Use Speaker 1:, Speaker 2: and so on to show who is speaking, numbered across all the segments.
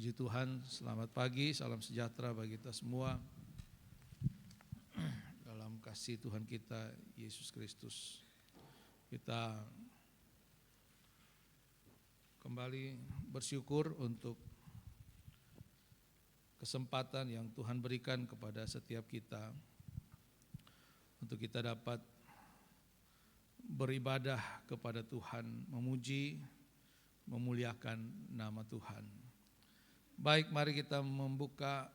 Speaker 1: Puji Tuhan, selamat pagi, salam sejahtera bagi kita semua. Dalam kasih Tuhan kita, Yesus Kristus, kita kembali bersyukur untuk kesempatan yang Tuhan berikan kepada setiap kita, untuk kita dapat beribadah kepada Tuhan, memuji, memuliakan nama Tuhan. Baik, mari kita membuka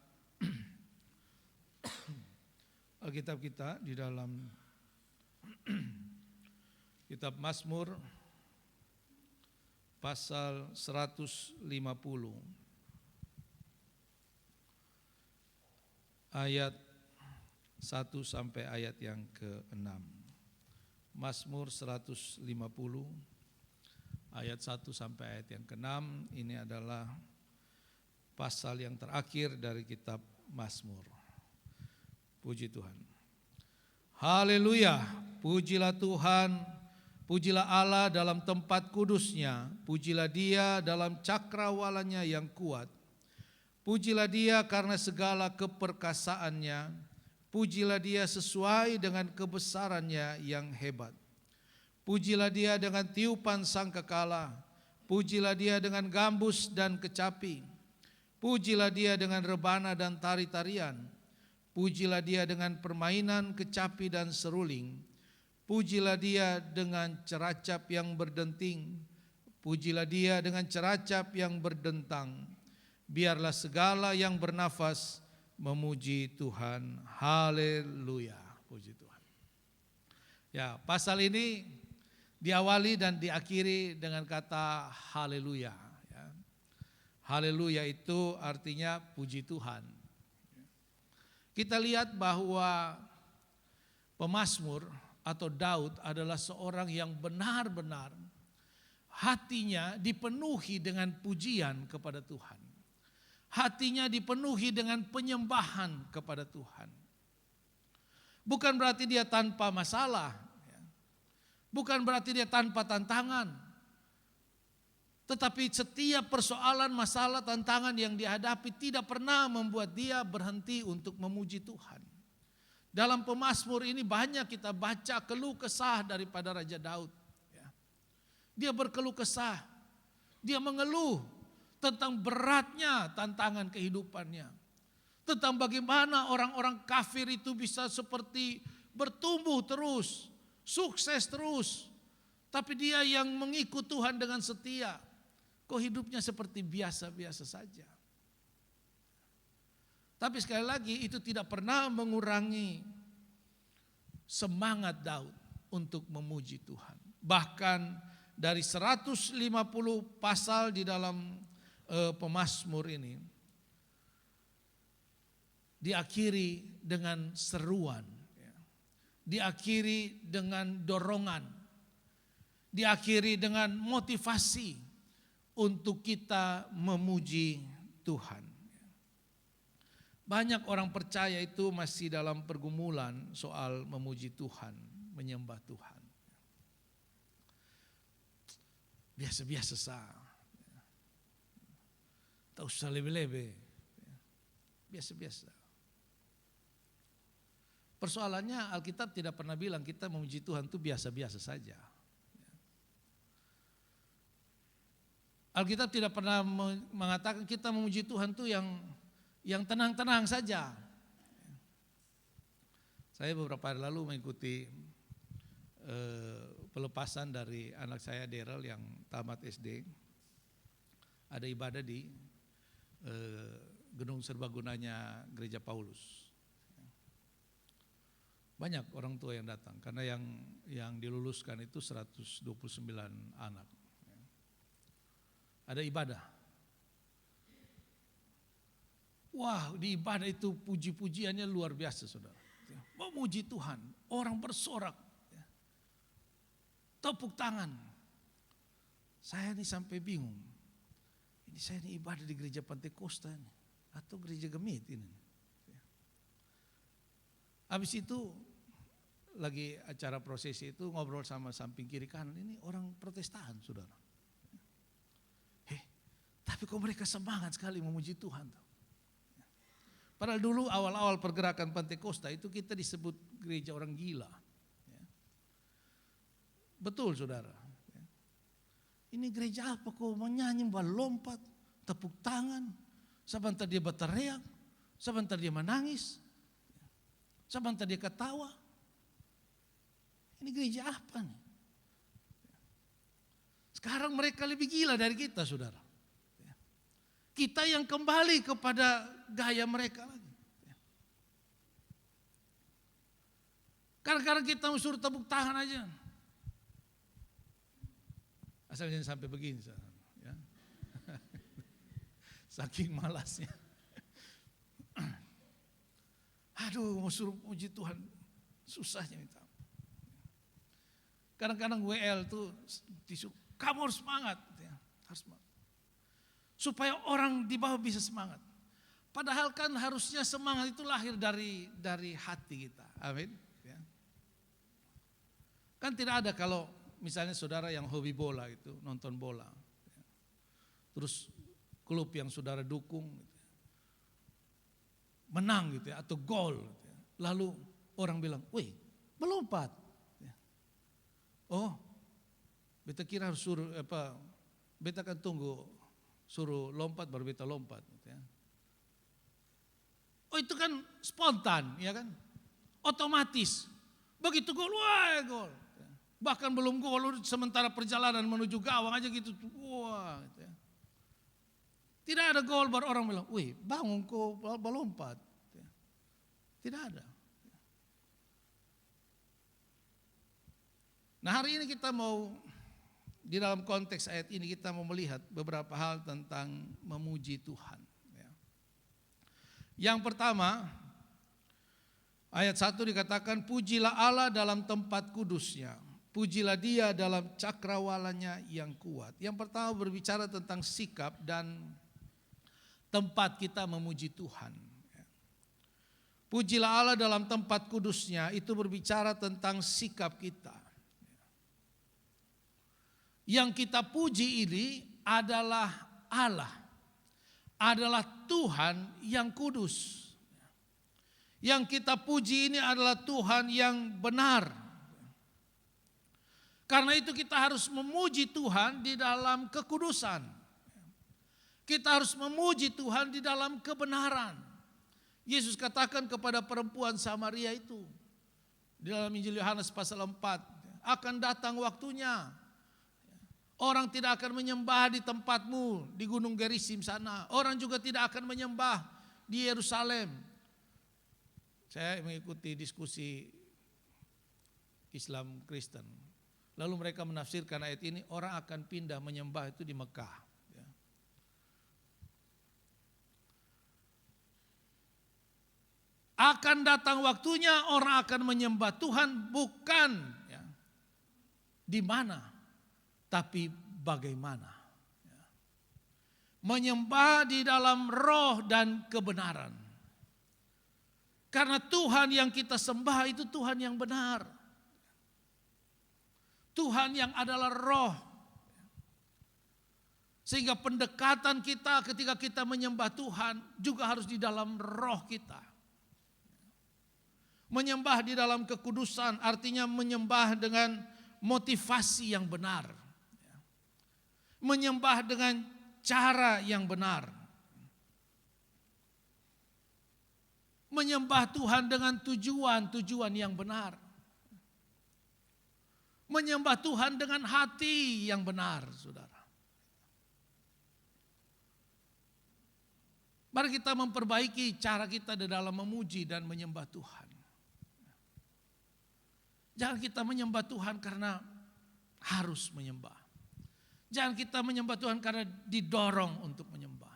Speaker 1: Alkitab kita di dalam kitab Mazmur pasal 150 ayat 1 sampai ayat yang ke-6. Mazmur 150 ayat 1 sampai ayat yang ke-6. Ini adalah pasal yang terakhir dari kitab Mazmur. Puji Tuhan. Haleluya. Pujilah Tuhan, pujilah Allah dalam tempat kudusnya, pujilah Dia dalam cakrawalanya yang kuat. Pujilah Dia karena segala keperkasaannya, pujilah Dia sesuai dengan kebesarannya yang hebat. Pujilah Dia dengan tiupan sangkakala, pujilah Dia dengan gambus dan kecapi. Pujilah Dia dengan rebana dan tari-tarian. Pujilah Dia dengan permainan kecapi dan seruling. Pujilah Dia dengan ceracap yang berdenting. Pujilah Dia dengan ceracap yang berdentang. Biarlah segala yang bernafas memuji Tuhan. Haleluya. Puji Tuhan. Ya, pasal ini diawali dan diakhiri dengan kata haleluya. Haleluya itu artinya puji Tuhan. Kita lihat bahwa pemazmur atau Daud adalah seorang yang benar-benar hatinya dipenuhi dengan pujian kepada Tuhan. Hatinya dipenuhi dengan penyembahan kepada Tuhan. Bukan berarti dia tanpa masalah. Bukan berarti dia tanpa tantangan. Tetapi setiap persoalan, masalah, tantangan yang dihadapi tidak pernah membuat dia berhenti untuk memuji Tuhan. Dalam pemazmur ini banyak kita baca keluh kesah daripada Raja Daud. Dia berkeluh kesah, dia mengeluh tentang beratnya tantangan kehidupannya. Tentang bagaimana orang-orang kafir itu bisa seperti bertumbuh terus, sukses terus. Tapi dia yang mengikut Tuhan dengan setia, kok hidupnya seperti biasa-biasa saja. Tapi sekali lagi itu tidak pernah mengurangi semangat Daud untuk memuji Tuhan. Bahkan dari 150 pasal di dalam pemazmur ini diakhiri dengan seruan, diakhiri dengan dorongan, diakhiri dengan motivasi untuk kita memuji Tuhan. Banyak orang percaya itu masih dalam pergumulan soal memuji Tuhan, menyembah Tuhan. Biasa-biasa sah. Tak usah lebih-lebih. Biasa-biasa. Persoalannya Alkitab tidak pernah bilang kita memuji Tuhan itu biasa-biasa saja. Alkitab tidak pernah mengatakan kita memuji Tuhan itu yang tenang-tenang saja. Saya beberapa hari lalu mengikuti pelepasan dari anak saya Daryl yang tamat SD. Ada ibadah di gedung serbaguna Gereja Paulus. Banyak orang tua yang datang karena yang diluluskan itu 129 anak. Ada ibadah. Wah, di ibadah itu puji-pujiannya luar biasa, saudara. Memuji Tuhan, orang bersorak, tepuk tangan. Saya ini sampai bingung. Ini saya ini ibadah di gereja Pantekosta ini, atau gereja Gemit ini. Habis itu lagi acara prosesi itu ngobrol sama samping kiri kanan, ini orang Protestan, saudara. Tapi kok mereka semangat sekali memuji Tuhan. Padahal dulu awal-awal pergerakan Pentakosta itu kita disebut gereja orang gila. Betul saudara. Ini gereja apa kok menyanyi, lompat, tepuk tangan. Sebentar dia berteriak, sebentar dia menangis, sebentar dia ketawa. Ini gereja apa nih? Sekarang mereka lebih gila dari kita saudara. Kita yang kembali kepada gaya mereka lagi. Kadang-kadang kita suruh tepuk tangan aja. Asal jangan sampai begini. Ya. Saking malasnya. Aduh, mau suruh puji Tuhan. Susahnya minta. Kadang-kadang WL tuh disuruh, kamu harus semangat. Ya, harus semangat. Supaya orang di bawah bisa semangat. Padahal kan harusnya semangat itu lahir dari hati kita. Amin. Ya. Kan tidak ada kalau misalnya saudara yang hobi bola itu, nonton bola. Ya. Terus klub yang saudara dukung gitu, menang gitu ya, atau gol. Gitu ya. Lalu orang bilang, wih melompat. Ya. Oh, beta kira harus suruh beta kan tunggu suruh lompat baru beta lompat. Gitu ya. Oh itu kan spontan ya kan, otomatis. Begitu gol, wah gol. Bahkan belum gol, sementara perjalanan menuju gawang aja gitu, wah. Gitu ya. Tidak ada gol baru orang bilang, wih bangun kok melompat. Gitu ya. Tidak ada. Nah hari ini kita mau, di dalam konteks ayat ini kita mau melihat beberapa hal tentang memuji Tuhan. Yang pertama, ayat 1 dikatakan, pujilah Allah dalam tempat kudusnya, pujilah dia dalam cakrawalanya yang kuat. Yang pertama berbicara tentang sikap dan tempat kita memuji Tuhan. Pujilah Allah dalam tempat kudusnya, itu berbicara tentang sikap kita. Yang kita puji ini adalah Allah, adalah Tuhan yang kudus. Yang kita puji ini adalah Tuhan yang benar. Karena itu kita harus memuji Tuhan di dalam kekudusan. Kita harus memuji Tuhan di dalam kebenaran. Yesus katakan kepada perempuan Samaria itu di dalam Injil Yohanes pasal 4, akan datang waktunya orang tidak akan menyembah di tempatmu di Gunung Gerisim sana. Orang juga tidak akan menyembah di Yerusalem. Saya mengikuti diskusi Islam Kristen. Lalu mereka menafsirkan ayat ini, orang akan pindah menyembah itu di Mekah. Akan datang waktunya orang akan menyembah Tuhan bukan di mana, tapi bagaimana. Menyembah di dalam roh dan kebenaran. Karena Tuhan yang kita sembah itu Tuhan yang benar. Tuhan yang adalah roh. Sehingga pendekatan kita ketika kita menyembah Tuhan juga harus di dalam roh kita. Menyembah di dalam kekudusan artinya menyembah dengan motivasi yang benar. Menyembah dengan cara yang benar. Menyembah Tuhan dengan tujuan yang benar. Menyembah Tuhan dengan hati yang benar, saudara. Mari kita memperbaiki cara kita di dalam memuji dan menyembah Tuhan. Jangan kita menyembah Tuhan karena harus menyembah. Jangan kita menyembah Tuhan karena didorong untuk menyembah.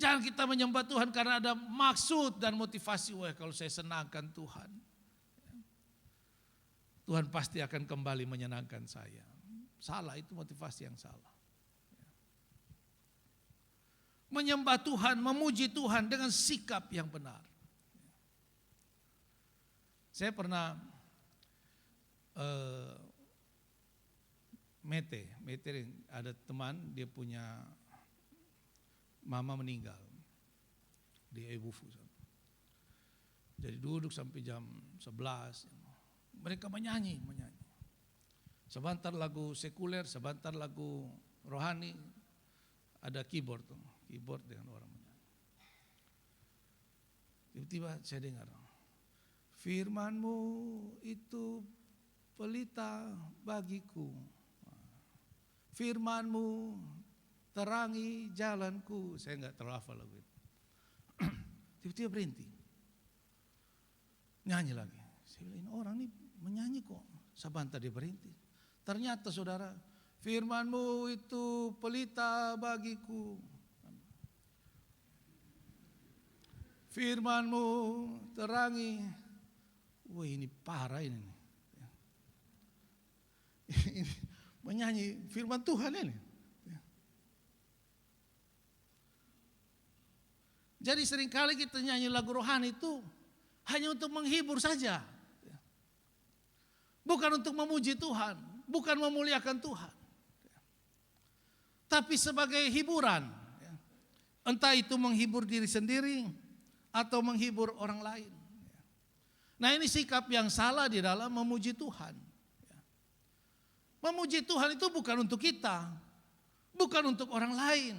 Speaker 1: Jangan kita menyembah Tuhan karena ada maksud dan motivasi. Wah kalau saya senangkan Tuhan, Tuhan pasti akan kembali menyenangkan saya. Salah, itu motivasi yang salah. Menyembah Tuhan, memuji Tuhan dengan sikap yang benar. Saya pernah Mete ada teman, dia punya mama meninggal di Ebufu. Jadi duduk sampai jam 11. Mereka menyanyi. Sebentar lagu sekuler, sebentar lagu rohani, ada keyboard dengan orang menyanyi. Tiba-tiba saya dengar, firman-Mu itu pelita bagiku, firman-Mu terangi jalanku. Saya enggak terhafal lagu itu. Tiba-tiba berhenti, nyanyi lagi. Saya bilang, ini orang ini menyanyi kok. Sebentar dia berhenti. Ternyata saudara, firman-Mu itu pelita bagiku, firman-Mu terangi. Wah, ini parah ini. Ini menyanyi firman Tuhan ini. Jadi seringkali kita nyanyi lagu rohani itu hanya untuk menghibur saja. Bukan untuk memuji Tuhan, bukan memuliakan Tuhan. Tapi sebagai hiburan. Entah itu menghibur diri sendiri atau menghibur orang lain. Nah, ini sikap yang salah di dalam memuji Tuhan. Memuji Tuhan itu bukan untuk kita, bukan untuk orang lain.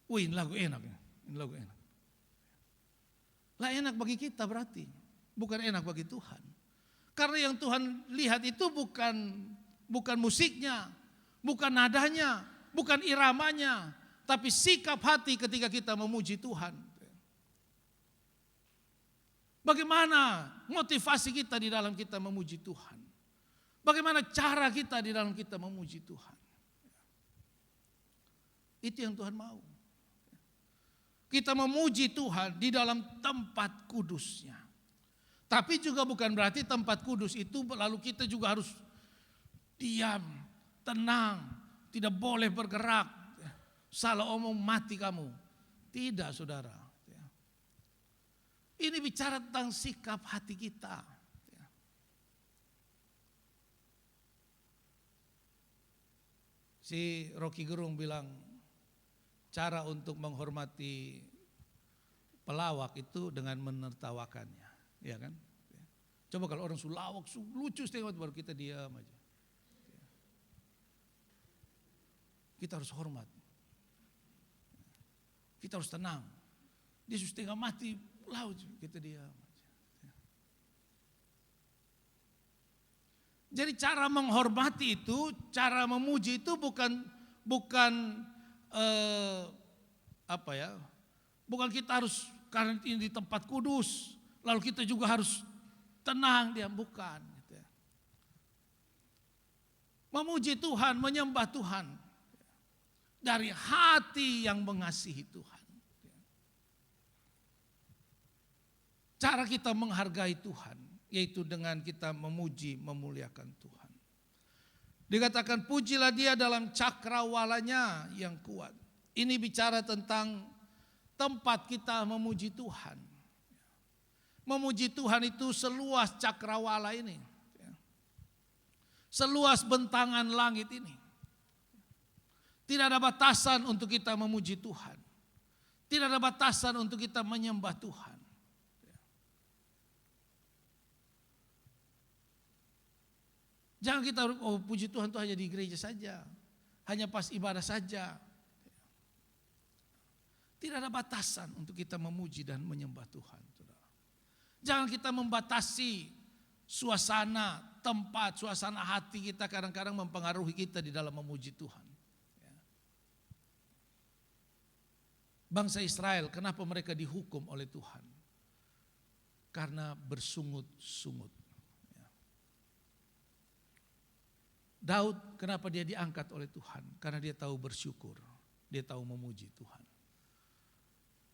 Speaker 1: Wih, ini lagu enak. Ini lagu enak. Lah, enak bagi kita berarti, bukan enak bagi Tuhan. Karena yang Tuhan lihat itu bukan musiknya, bukan nadanya, bukan iramanya, tapi sikap hati ketika kita memuji Tuhan. Bagaimana motivasi kita di dalam kita memuji Tuhan? Bagaimana cara kita di dalam kita memuji Tuhan? Itu yang Tuhan mau. Kita memuji Tuhan di dalam tempat kudusnya. Tapi juga bukan berarti tempat kudus itu lalu kita juga harus diam, tenang, tidak boleh bergerak. Salah omong mati kamu. Tidak, saudara. Ini bicara tentang sikap hati kita. Si Rocky Gerung bilang cara untuk menghormati pelawak itu dengan menertawakannya, ya kan? Coba kalau orang sulawak, lucu setengah baru kita diam aja. Kita harus hormat, kita harus tenang. Dia setengah mati, laut kita diam aja. Jadi cara menghormati itu, cara memuji itu bukan bukan kita harus karena ini di tempat kudus, lalu kita juga harus tenang, diam, bukan. Memuji Tuhan, menyembah Tuhan dari hati yang mengasihi Tuhan. Cara kita menghargai Tuhan yaitu dengan kita memuji, memuliakan Tuhan. Dikatakan pujilah Dia dalam cakrawalanya yang kuat. Ini bicara tentang tempat kita memuji Tuhan. Memuji Tuhan itu seluas cakrawala ini. Seluas bentangan langit ini. Tidak ada batasan untuk kita memuji Tuhan. Tidak ada batasan untuk kita menyembah Tuhan. Jangan kita puji Tuhan itu hanya di gereja saja. Hanya pas ibadah saja. Tidak ada batasan untuk kita memuji dan menyembah Tuhan. Jangan kita membatasi suasana, tempat, suasana hati kita kadang-kadang mempengaruhi kita di dalam memuji Tuhan. Bangsa Israel, kenapa mereka dihukum oleh Tuhan? Karena bersungut-sungut. Daud, kenapa dia diangkat oleh Tuhan? Karena dia tahu bersyukur, dia tahu memuji Tuhan.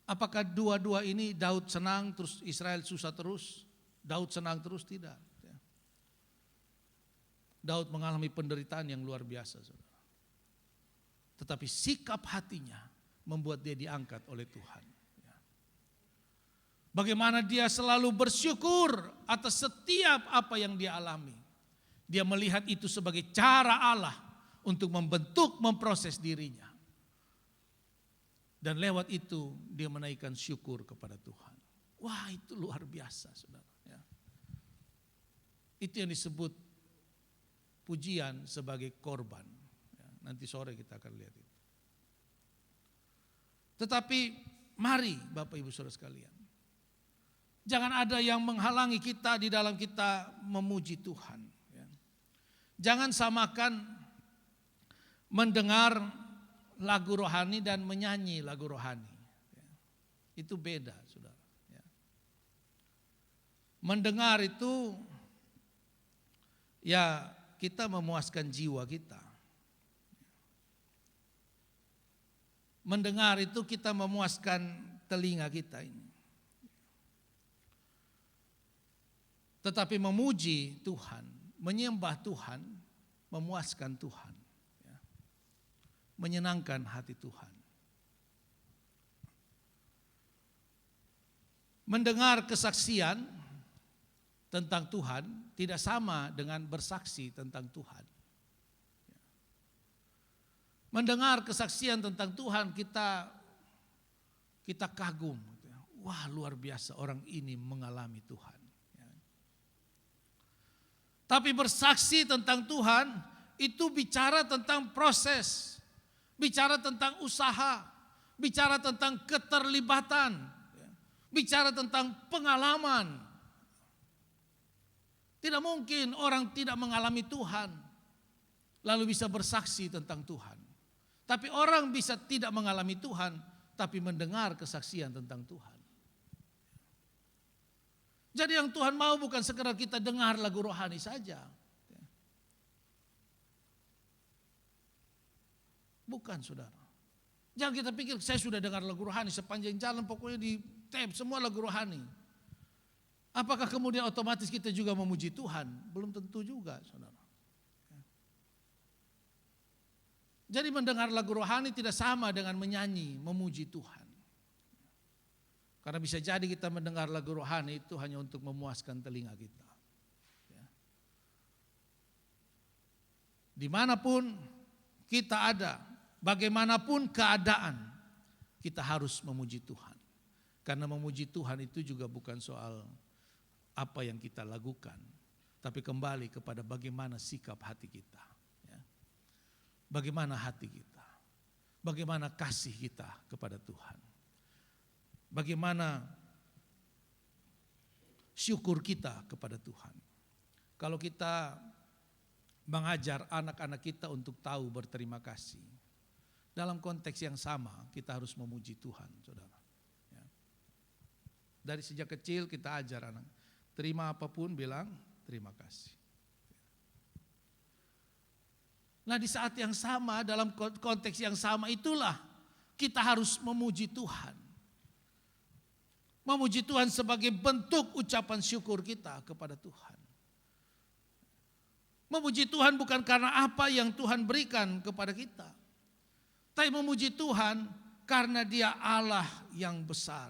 Speaker 1: Apakah dua-dua ini Daud senang terus Israel susah terus? Daud senang terus? Tidak. Daud mengalami penderitaan yang luar biasa, saudara. Tetapi sikap hatinya membuat dia diangkat oleh Tuhan. Bagaimana dia selalu bersyukur atas setiap apa yang dia alami. Dia melihat itu sebagai cara Allah untuk membentuk, memproses dirinya. Dan lewat itu dia menaikkan syukur kepada Tuhan. Wah, itu luar biasa, saudara. Ya. Itu yang disebut pujian sebagai korban. Ya, nanti sore kita akan lihat itu. Tetapi mari Bapak Ibu Saudara sekalian, jangan ada yang menghalangi kita di dalam kita memuji Tuhan. Ya. Jangan samakan mendengar lagu rohani dan menyanyi lagu rohani. Ya. Itu beda, saudara. Ya. Mendengar itu ya kita memuaskan jiwa kita. Mendengar itu kita memuaskan telinga kita ini. Tetapi memuji Tuhan, menyembah Tuhan, memuaskan Tuhan, ya. Menyenangkan hati Tuhan. Mendengar kesaksian tentang Tuhan tidak sama dengan bersaksi tentang Tuhan. Mendengar kesaksian tentang Tuhan kita kagum. Wah, luar biasa orang ini mengalami Tuhan. Tapi bersaksi tentang Tuhan itu bicara tentang proses, bicara tentang usaha, bicara tentang keterlibatan, bicara tentang pengalaman. Tidak mungkin orang tidak mengalami Tuhan lalu bisa bersaksi tentang Tuhan. Tapi orang bisa tidak mengalami Tuhan tapi mendengar kesaksian tentang Tuhan. Jadi yang Tuhan mau bukan sekedar kita dengar lagu rohani saja. Bukan, saudara. Jangan kita pikir saya sudah dengar lagu rohani sepanjang jalan, pokoknya di tape semua lagu rohani. Apakah kemudian otomatis kita juga memuji Tuhan? Belum tentu juga, saudara. Jadi mendengar lagu rohani tidak sama dengan menyanyi, memuji Tuhan. Karena bisa jadi kita mendengar lagu rohani itu hanya untuk memuaskan telinga kita. Dimanapun kita ada, bagaimanapun keadaan, kita harus memuji Tuhan. Karena memuji Tuhan itu juga bukan soal apa yang kita lakukan, tapi kembali kepada bagaimana sikap hati kita. Bagaimana hati kita, bagaimana kasih kita kepada Tuhan, bagaimana syukur kita kepada Tuhan. Kalau kita mengajar anak-anak kita untuk tahu berterima kasih, dalam konteks yang sama kita harus memuji Tuhan, saudara. Dari sejak kecil kita ajar anak, terima apapun bilang terima kasih. Nah, di saat yang sama, dalam konteks yang sama itulah kita harus memuji Tuhan. Memuji Tuhan sebagai bentuk ucapan syukur kita kepada Tuhan. Memuji Tuhan bukan karena apa yang Tuhan berikan kepada kita, tapi memuji Tuhan karena Dia Allah yang besar.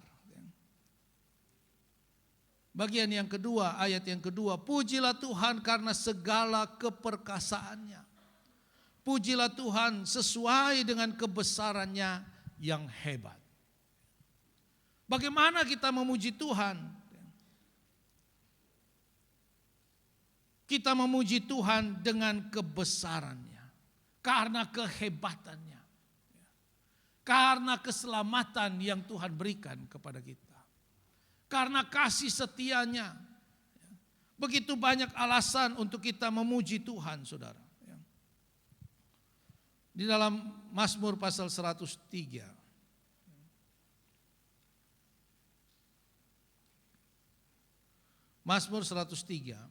Speaker 1: Bagian yang kedua, ayat yang kedua, pujilah Tuhan karena segala keperkasaannya. Pujilah Tuhan sesuai dengan kebesarannya yang hebat. Bagaimana kita memuji Tuhan? Kita memuji Tuhan dengan kebesarannya, karena kehebatannya, karena keselamatan yang Tuhan berikan kepada kita, karena kasih setianya. Begitu banyak alasan untuk kita memuji Tuhan, saudara. Di dalam Mazmur pasal 103. Mazmur 103.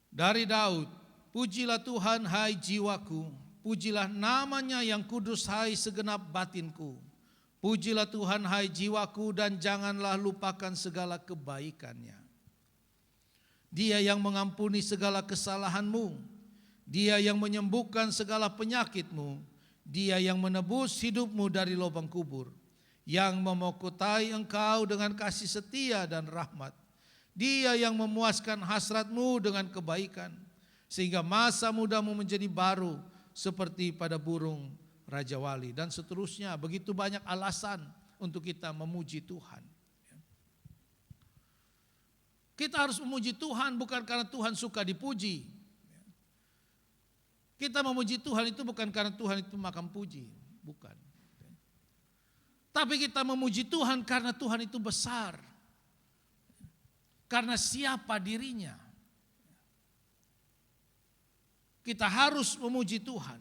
Speaker 1: Dari Daud, pujilah Tuhan hai jiwaku, pujilah namanya yang kudus hai segenap batinku. Pujilah Tuhan hai jiwaku dan janganlah lupakan segala kebaikannya. Dia yang mengampuni segala kesalahanmu, Dia yang menyembuhkan segala penyakitmu, Dia yang menebus hidupmu dari lubang kubur, yang memokotai engkau dengan kasih setia dan rahmat. Dia yang memuaskan hasratmu dengan kebaikan, sehingga masa mudamu menjadi baru seperti pada burung Raja Wali, dan seterusnya. Begitu banyak alasan untuk kita memuji Tuhan. Kita harus memuji Tuhan bukan karena Tuhan suka dipuji. Kita memuji Tuhan itu bukan karena Tuhan itu makan puji, bukan. Tapi kita memuji Tuhan karena Tuhan itu besar. Karena siapa dirinya. Kita harus memuji Tuhan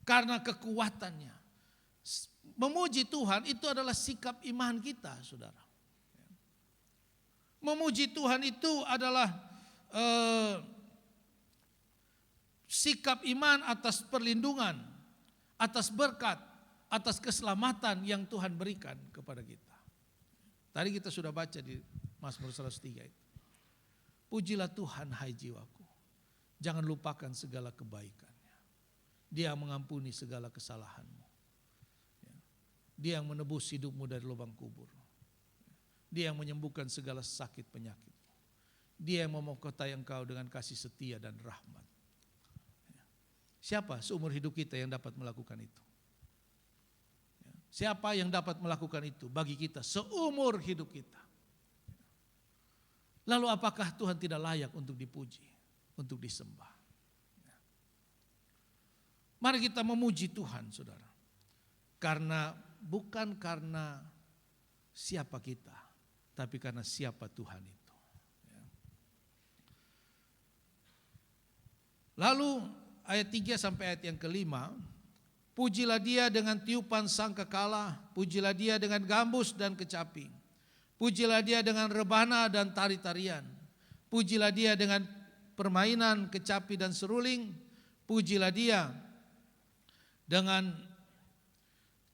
Speaker 1: karena kekuatannya. Memuji Tuhan itu adalah sikap iman kita, saudara. Memuji Tuhan itu adalah sikap iman atas perlindungan, atas berkat, atas keselamatan yang Tuhan berikan kepada kita. Tadi kita sudah baca di Mazmur 103 itu. Pujilah Tuhan hai jiwaku, jangan lupakan segala kebaikannya. Dia mengampuni segala kesalahanmu. Dia yang menebus hidupmu dari lubang kubur. Dia yang menyembuhkan segala sakit penyakit. Dia yang memahkotai engkau dengan kasih setia dan rahmat. Siapa seumur hidup kita yang dapat melakukan itu? Siapa yang dapat melakukan itu bagi kita seumur hidup kita? Lalu apakah Tuhan tidak layak untuk dipuji, untuk disembah? Mari kita memuji Tuhan, saudara. Bukan karena siapa kita, tapi karena siapa Tuhan itu. Lalu ayat 3 sampai ayat yang kelima, pujilah dia dengan tiupan sangkakala, pujilah dia dengan gambus dan kecapi, pujilah dia dengan rebana dan tari-tarian, pujilah dia dengan permainan kecapi dan seruling, pujilah dia dengan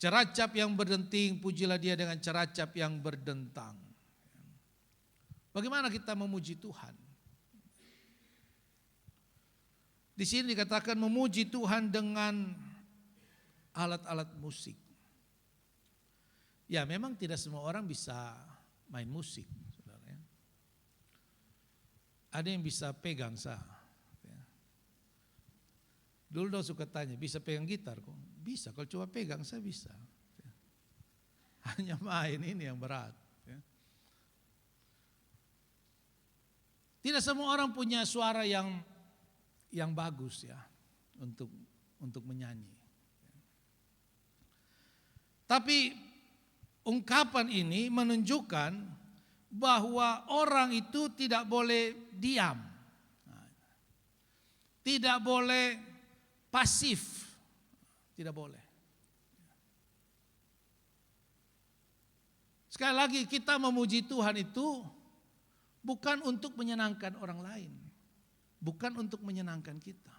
Speaker 1: ceracap yang berdenting, pujilah dia dengan ceracap yang berdentang. Bagaimana kita memuji Tuhan? Di sini dikatakan memuji Tuhan dengan alat-alat musik. Ya, memang tidak semua orang bisa main musik, saudara. Ada yang bisa pegang sah. Dulu dong suka tanya, bisa pegang gitar kok? Bisa, kalau coba pegang saya bisa. Hanya main ini yang berat. Tidak semua orang punya suara yang bagus ya untuk menyanyi. Tapi ungkapan ini menunjukkan bahwa orang itu tidak boleh diam. Tidak boleh pasif. Tidak boleh. Sekali lagi kita memuji Tuhan itu bukan untuk menyenangkan orang lain. Bukan untuk menyenangkan kita.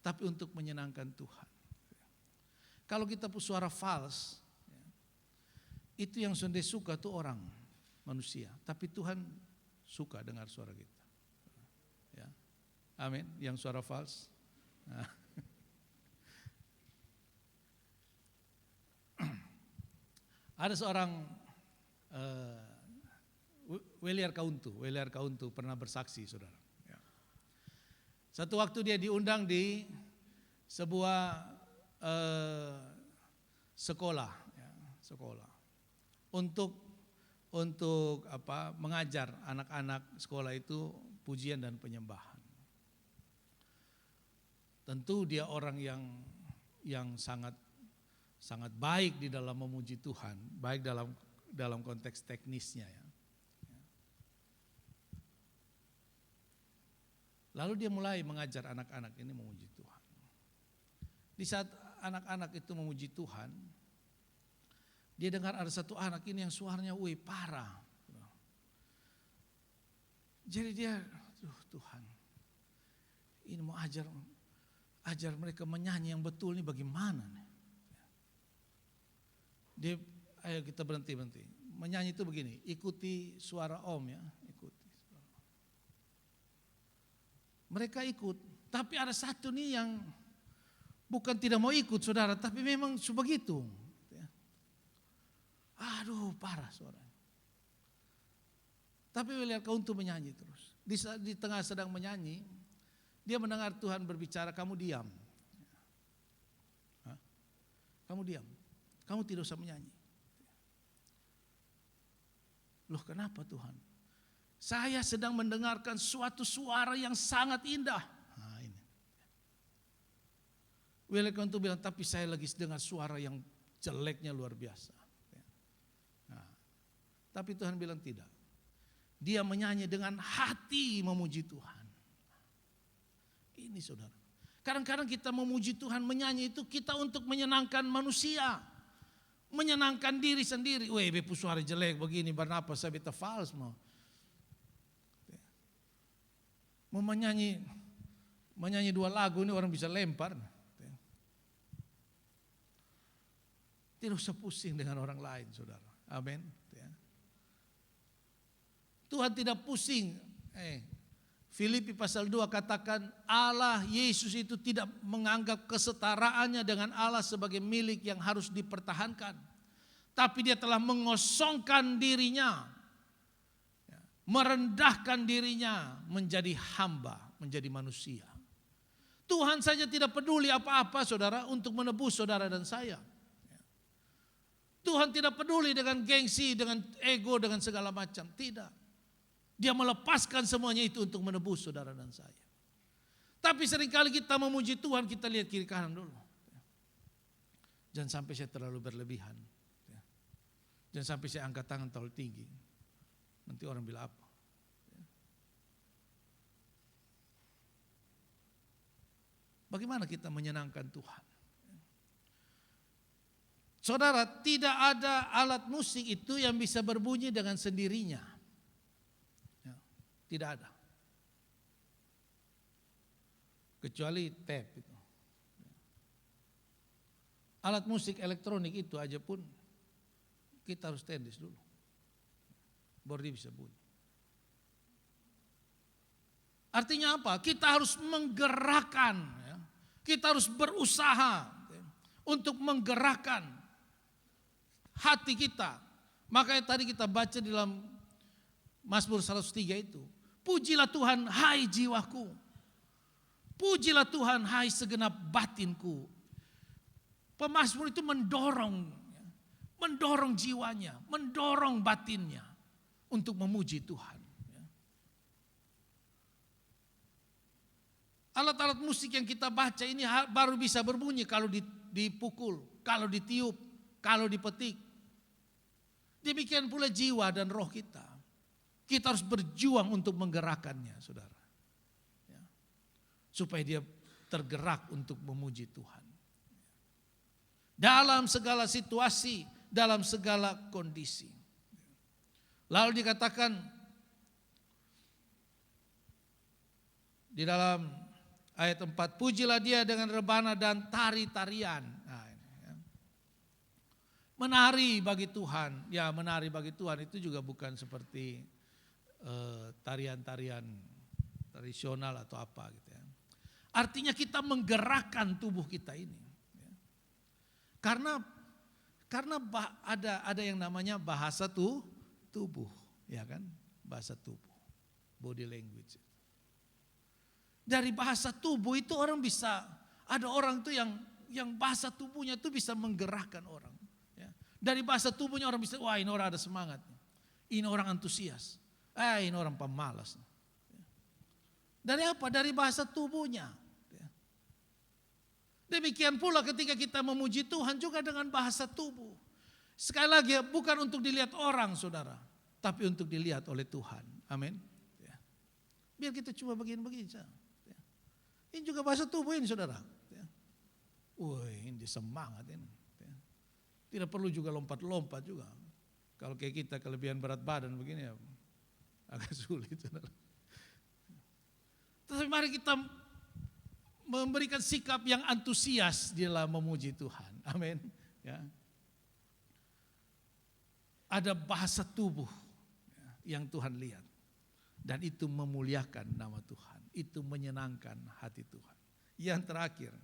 Speaker 1: Tapi untuk menyenangkan Tuhan. Kalau kita punya suara fals, itu yang sudah suka tuh orang, manusia. Tapi Tuhan suka dengar suara kita. Ya. Amin. Yang suara fals. Nah. Ada seorang Weliar Kauntu pernah bersaksi, saudara. Ya. Satu waktu dia diundang di sebuah sekolah untuk mengajar anak-anak sekolah itu pujian dan penyembahan. Tentu dia orang yang sangat baik di dalam memuji Tuhan, baik dalam konteks teknisnya ya. Lalu dia mulai mengajar anak-anak ini memuji Tuhan. Di saat anak-anak itu memuji Tuhan, dia dengar ada satu anak ini yang suaranya parah. Jadi dia, Tuhan, ini mau ajar mereka menyanyi yang betul ini bagaimana nih? Dia, ayo kita berhenti. Menyanyi itu begini, ikuti suara Om ya, ikuti. Mereka ikut, tapi ada satu nih yang bukan tidak mau ikut, saudara, tapi memang sebegitu. Aduh, parah suaranya. Tapi Weliar Kauntu menyanyi terus. Di tengah sedang menyanyi, Dia mendengar Tuhan berbicara, kamu diam. Kamu diam. Kamu tidak usah menyanyi. Loh kenapa Tuhan? Saya sedang mendengarkan suatu suara yang sangat indah. Nah ini. Welcome to bilang, tapi saya lagi dengar suara yang jeleknya luar biasa. Nah, tapi Tuhan bilang tidak. Dia menyanyi dengan hati memuji Tuhan. Ini saudara. Kadang-kadang kita memuji Tuhan, menyanyi itu kita untuk menyenangkan manusia. Menyenangkan diri sendiri. Weh, bepu suara jelek begini, berapa saya beta fals mau. Mau menyanyi 2 lagu ini orang bisa lempar. Tidak usah pusing dengan orang lain, saudara. Amin. Tuhan tidak pusing. Filipi pasal 2 katakan Allah Yesus itu tidak menganggap kesetaraannya dengan Allah sebagai milik yang harus dipertahankan. Tapi dia telah mengosongkan dirinya. Merendahkan dirinya menjadi hamba, menjadi manusia. Tuhan saja tidak peduli apa-apa saudara untuk menebus saudara dan saya. Tuhan tidak peduli dengan gengsi, dengan ego, dengan segala macam. Tidak. Dia melepaskan semuanya itu untuk menebus saudara dan saya. Tapi seringkali kita memuji Tuhan, kita lihat kiri kanan dulu. Jangan sampai saya terlalu berlebihan. Jangan sampai saya angkat tangan terlalu tinggi. Nanti orang bilang apa? Bagaimana kita menyenangkan Tuhan? Saudara, tidak ada alat musik itu yang bisa berbunyi dengan sendirinya. Tidak ada. Kecuali tape itu. Alat musik elektronik itu aja pun kita harus tendis dulu. Baru dia bisa bunyi. Artinya apa? Kita harus menggerakkan. Kita harus berusaha untuk menggerakkan hati kita. Makanya tadi kita baca di dalam Mazmur 103 itu. Pujilah Tuhan hai jiwaku. Pujilah Tuhan hai segenap batinku. Pemazmur itu mendorong jiwanya, mendorong batinnya untuk memuji Tuhan. Alat-alat musik yang kita baca ini baru bisa berbunyi kalau dipukul, kalau ditiup, kalau dipetik. Demikian pula jiwa dan roh kita. Kita harus berjuang untuk menggerakkannya, saudara. Supaya dia tergerak untuk memuji Tuhan. Dalam segala situasi, dalam segala kondisi. Lalu dikatakan di dalam ayat 4, pujilah dia dengan rebana dan tari-tarian. Nah, ini, ya. Menari bagi Tuhan, ya menari bagi Tuhan itu juga bukan seperti tarian-tarian tradisional atau apa gitu ya. Artinya kita menggerakkan tubuh kita ini. Ya. Karena ada yang namanya bahasa tubuh, ya kan? Bahasa tubuh, body language. Dari bahasa tubuh itu orang bisa, ada orang tuh yang bahasa tubuhnya itu bisa menggerakkan orang. Ya. Dari bahasa tubuhnya orang bisa, wah ini orang ada semangat, ini orang antusias. Ini orang pemalas. Dari apa? Dari bahasa tubuhnya. Demikian pula ketika kita memuji Tuhan juga dengan bahasa tubuh. Sekali lagi bukan untuk dilihat orang saudara. Tapi untuk dilihat oleh Tuhan. Amin. Biar kita cuma begini-begini. Ini juga bahasa tubuh ini saudara. Wih ini semangat ini. Tidak perlu juga lompat-lompat juga. Kalau kayak kita kelebihan berat badan begini ya. Agak sulit. Tapi mari kita memberikan sikap yang antusias di dalam memuji Tuhan. Amin. Ya. Ada bahasa tubuh yang Tuhan lihat. Dan itu memuliakan nama Tuhan. Itu menyenangkan hati Tuhan. Yang terakhir.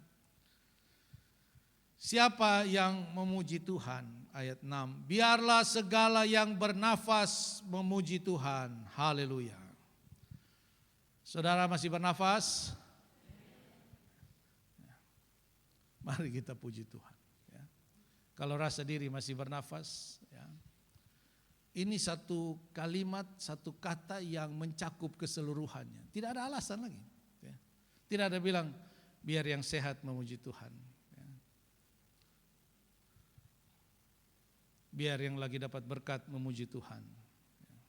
Speaker 1: Siapa yang memuji Tuhan? Ayat 6. Biarlah segala yang bernafas memuji Tuhan. Haleluya. Saudara masih bernafas? Mari kita puji Tuhan. Ya. Kalau rasa diri masih bernafas, ya. Ini satu kalimat, satu kata yang mencakup keseluruhannya. Tidak ada alasan lagi. Ya. Tidak ada bilang biar yang sehat memuji Tuhan. Ya. Biar yang lagi dapat berkat memuji Tuhan. Ya.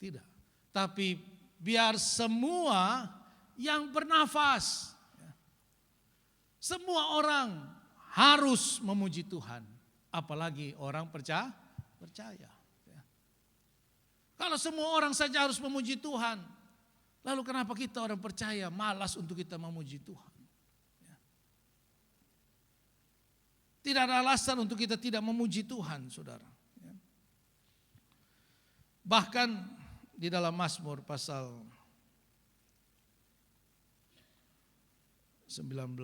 Speaker 1: Tidak. Tapi biar semua yang bernafas, ya. Semua orang harus memuji Tuhan. Apalagi orang percaya. Ya. Kalau semua orang saja harus memuji Tuhan, lalu kenapa kita orang percaya malas untuk kita memuji Tuhan? Ya. Tidak ada alasan untuk kita tidak memuji Tuhan, saudara. Ya. Bahkan di dalam Mazmur pasal 19.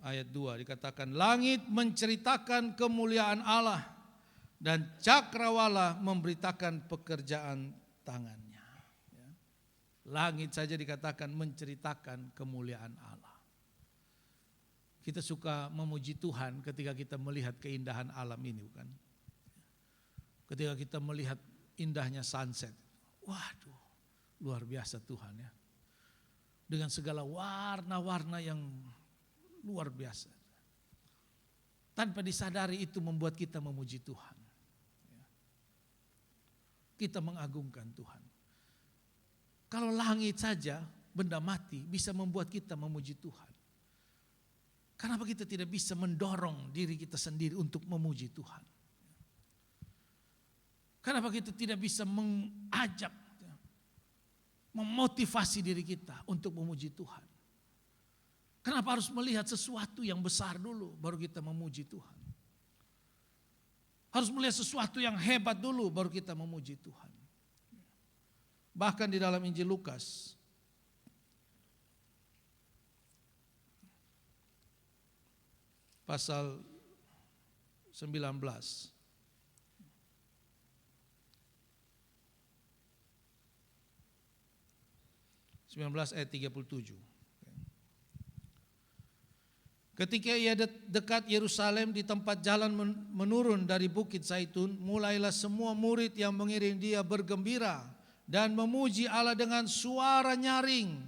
Speaker 1: Ayat 2 dikatakan, langit menceritakan kemuliaan Allah dan cakrawala memberitakan pekerjaan tangannya. Ya. Langit saja dikatakan menceritakan kemuliaan Allah. Kita suka memuji Tuhan ketika kita melihat keindahan alam ini, bukan? Ketika kita melihat indahnya sunset. Waduh, luar biasa Tuhan ya. Dengan segala warna-warna yang luar biasa. Tanpa disadari itu membuat kita memuji Tuhan. Kita mengagungkan Tuhan. Kalau langit saja, benda mati, bisa membuat kita memuji Tuhan. Kenapa kita tidak bisa mendorong diri kita sendiri untuk memuji Tuhan? Kenapa kita tidak bisa mengajak, memotivasi diri kita untuk memuji Tuhan? Kenapa harus melihat sesuatu yang besar dulu baru kita memuji Tuhan? Harus melihat sesuatu yang hebat dulu baru kita memuji Tuhan. Bahkan di dalam Injil Lukas pasal 19 ayat 37. Ketika ia dekat Yerusalem di tempat jalan menurun dari Bukit Zaitun, mulailah semua murid yang mengiring dia bergembira dan memuji Allah dengan suara nyaring.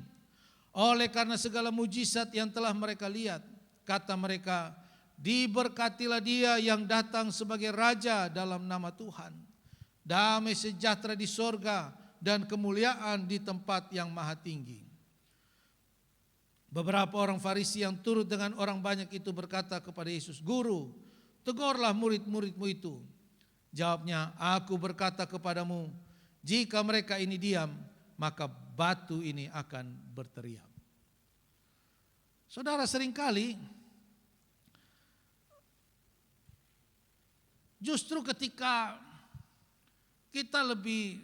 Speaker 1: Oleh karena segala mujizat yang telah mereka lihat, kata mereka, diberkatilah dia yang datang sebagai raja dalam nama Tuhan. Damai sejahtera di sorga dan kemuliaan di tempat yang maha tinggi. Beberapa orang Farisi yang turut dengan orang banyak itu berkata kepada Yesus, Guru, tegurlah murid-muridmu itu. Jawabnya, aku berkata kepadamu, jika mereka ini diam, maka batu ini akan berteriak. Saudara, seringkali justru ketika kita lebih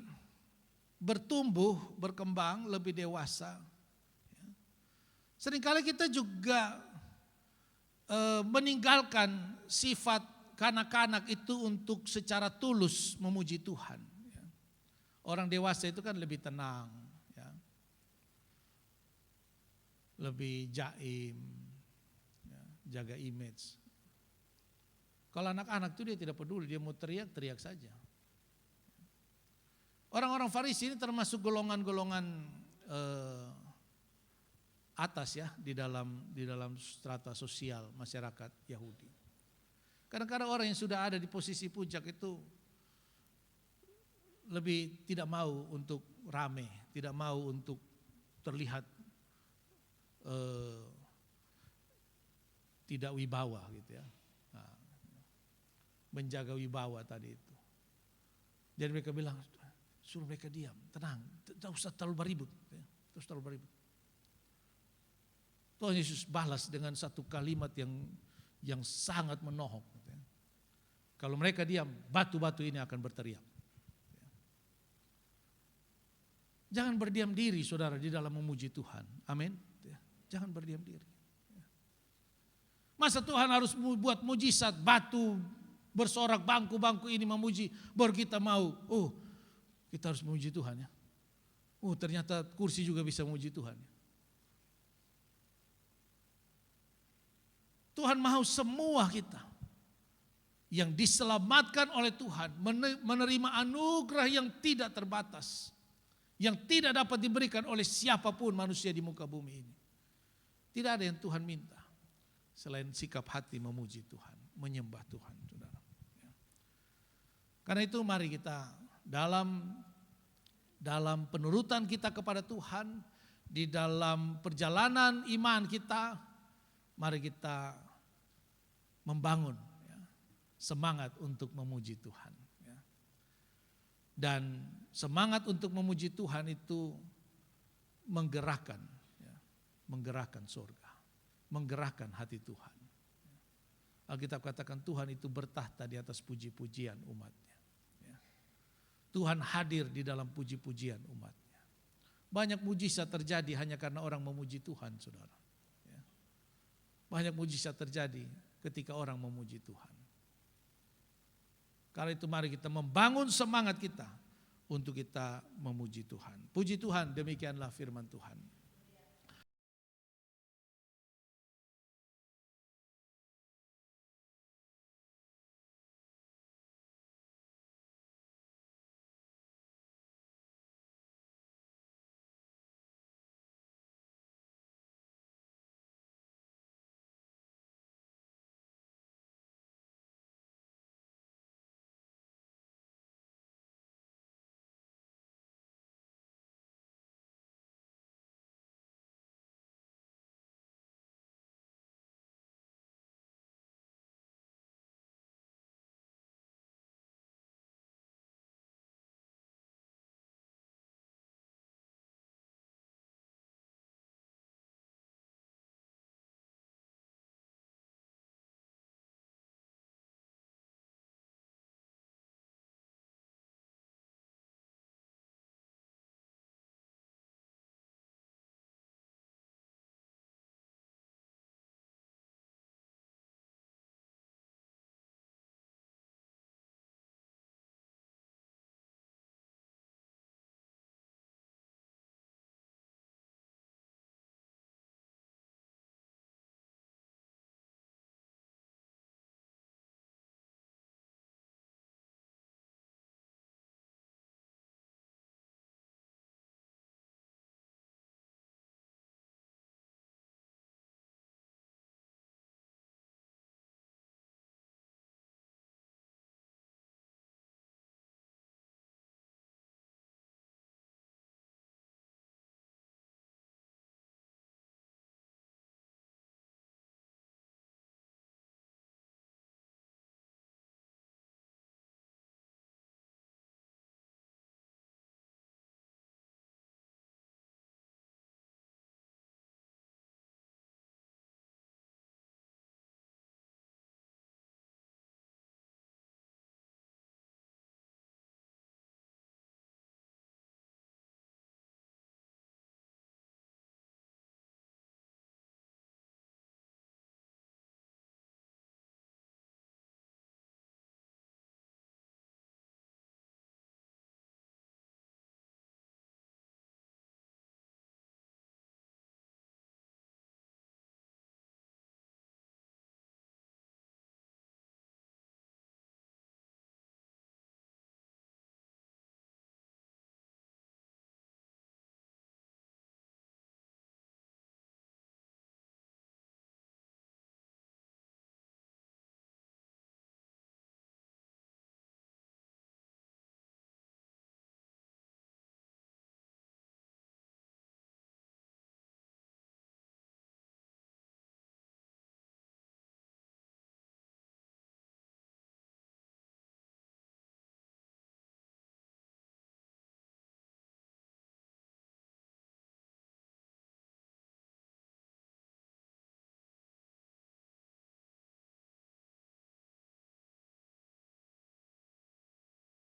Speaker 1: bertumbuh, berkembang, lebih dewasa, seringkali kita juga meninggalkan sifat kanak-kanak itu untuk secara tulus memuji Tuhan. Orang dewasa itu kan lebih tenang, ya. Lebih jaim, ya, jaga image. Kalau anak-anak itu dia tidak peduli, dia mau teriak saja. Orang-orang Farisi ini termasuk golongan-golongan atas ya di dalam strata sosial masyarakat Yahudi. Kadang-kadang orang yang sudah ada di posisi puncak itu lebih tidak mau untuk rame, tidak mau untuk terlihat tidak wibawa gitu ya. Nah, menjaga wibawa tadi itu. Jadi mereka bilang, suruh mereka diam, tenang, tidak usah terlalu beribut, terus terlalu beribut. Tuhan Yesus balas dengan satu kalimat yang sangat menohok. Kalau mereka diam, batu-batu ini akan berteriak. Jangan berdiam diri saudara di dalam memuji Tuhan. Amin. jangan berdiam diri. Masa Tuhan harus buat mujizat, batu bersorak, bangku-bangku ini memuji, baru kita mau, kita harus memuji Tuhan ya. Ternyata kursi juga bisa memuji Tuhan. Tuhan mau semua kita yang diselamatkan oleh Tuhan menerima anugerah yang tidak terbatas, yang tidak dapat diberikan oleh siapapun manusia di muka bumi ini. Tidak ada yang Tuhan minta selain sikap hati memuji Tuhan, menyembah Tuhan, saudara. Karena itu mari kita dalam penurutan kita kepada Tuhan, di dalam perjalanan iman kita, mari kita membangun semangat untuk memuji Tuhan. Dan semangat untuk memuji Tuhan itu menggerakkan surga, menggerakkan hati Tuhan. Alkitab katakan Tuhan itu bertahta di atas puji-pujian umatnya. Tuhan hadir di dalam puji-pujian umatnya. Banyak mujizat terjadi hanya karena orang memuji Tuhan, saudara. Banyak mujizat terjadi ketika orang memuji Tuhan. Karena itu mari kita membangun semangat kita untuk kita memuji Tuhan. Puji Tuhan, demikianlah firman Tuhan.